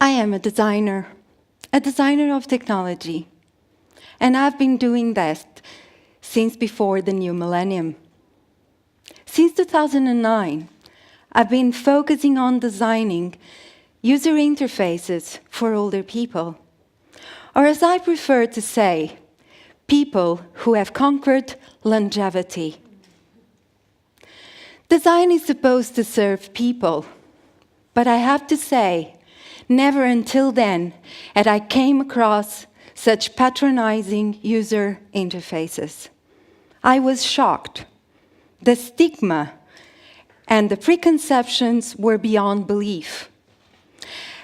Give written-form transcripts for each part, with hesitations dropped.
I am a designer of technology, and I've been doing that since before the new millennium. Since 2009, I've been focusing on designing user interfaces for older people, or as I prefer to say, people who have conquered longevity. Design is supposed to serve people, but I have to say, never until then had I came across such patronizing user interfaces. I was shocked. The stigma and the preconceptions were beyond belief,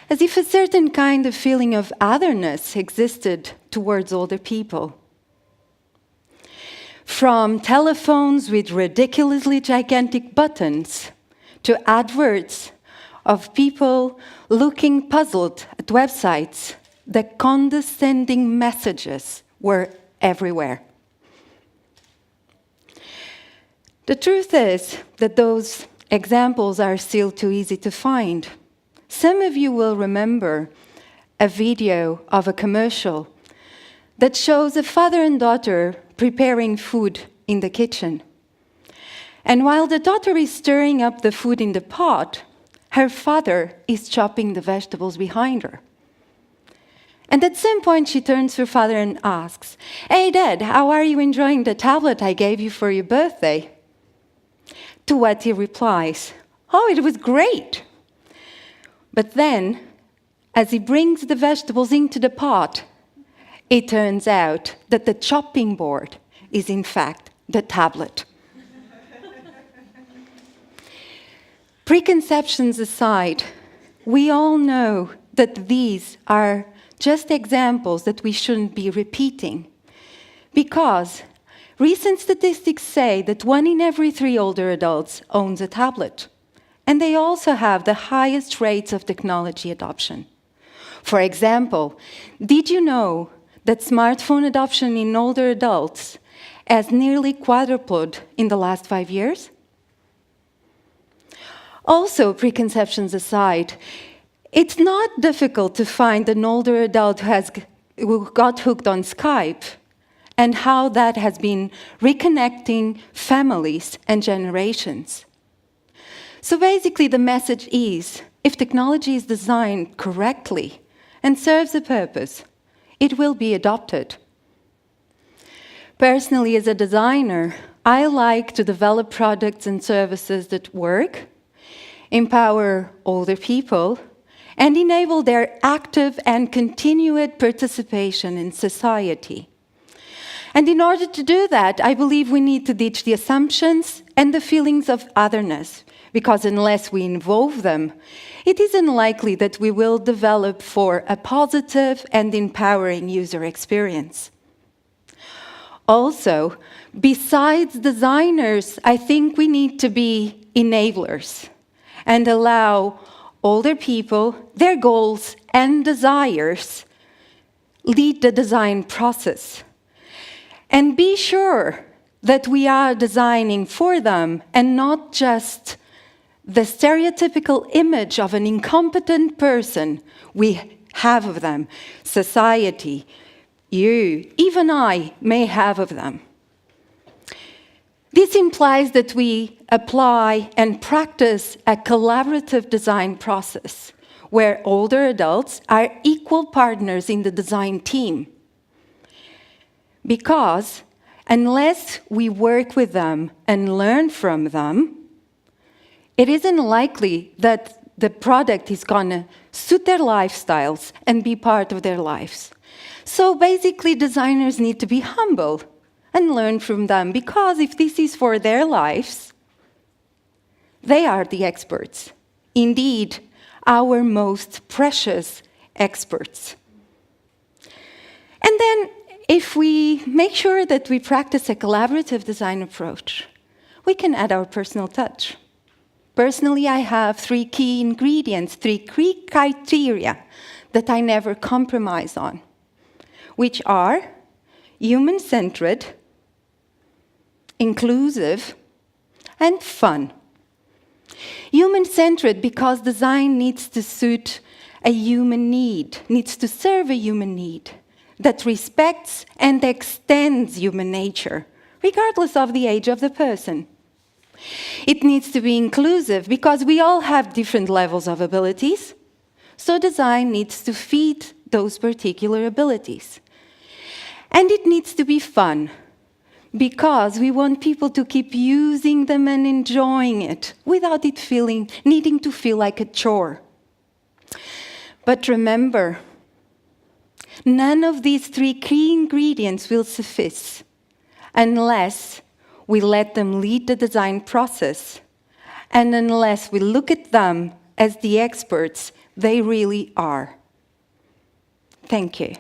as if a certain kind of feeling of otherness existed towards older people. From telephones with ridiculously gigantic buttons to adverts of people looking puzzled at websites, the condescending messages were everywhere. The truth is that those examples are still too easy to find. Some of you will remember a video of a commercial that shows a father and daughter preparing food in the kitchen. And while the daughter is stirring up the food in the pot, her father is chopping the vegetables behind her. And at some point, she turns to her father and asks, "Hey, Dad, how are you enjoying the tablet I gave you for your birthday?" To what he replies, "Oh, it was great." But then, as he brings the vegetables into the pot, it turns out that the chopping board is, in fact, the tablet. Preconceptions aside, we all know that these are just examples that we shouldn't be repeating, because recent statistics say that 1 in every 3 older adults owns a tablet, and they also have the highest rates of technology adoption. For example, did you know that smartphone adoption in older adults has nearly quadrupled in the last 5 years? Also, preconceptions aside, it's not difficult to find an older adult who got hooked on Skype and how that has been reconnecting families and generations. So basically, the message is, if technology is designed correctly and serves a purpose, it will be adopted. Personally, as a designer, I like to develop products and services that work, empower older people, and enable their active and continued participation in society. And in order to do that, I believe we need to ditch the assumptions and the feelings of otherness, because unless we involve them, it is unlikely that we will develop for a positive and empowering user experience. Also, besides designers, I think we need to be enablers and allow older people, their goals and desires, lead the design process. And be sure that we are designing for them and not just the stereotypical image of an incompetent person we have of them, society, you, even I, may have of them. This implies that we apply and practice a collaborative design process where older adults are equal partners in the design team. Because unless we work with them and learn from them, it isn't likely that the product is going to suit their lifestyles and be part of their lives. So basically, designers need to be humble and learn from them, because if this is for their lives, they are the experts. Indeed, our most precious experts. And then, if we make sure that we practice a collaborative design approach, we can add our personal touch. Personally, I have 3 key ingredients, 3 key criteria that I never compromise on, which are human-centered, inclusive, and fun. Human-centered because design needs to suit a human need, needs to serve a human need that respects and extends human nature, regardless of the age of the person. It needs to be inclusive because we all have different levels of abilities, so design needs to feed those particular abilities. And it needs to be fun, because we want people to keep using them and enjoying it without it needing to feel like a chore. But remember, none of these three key ingredients will suffice unless we let them lead the design process and unless we look at them as the experts they really are. Thank you.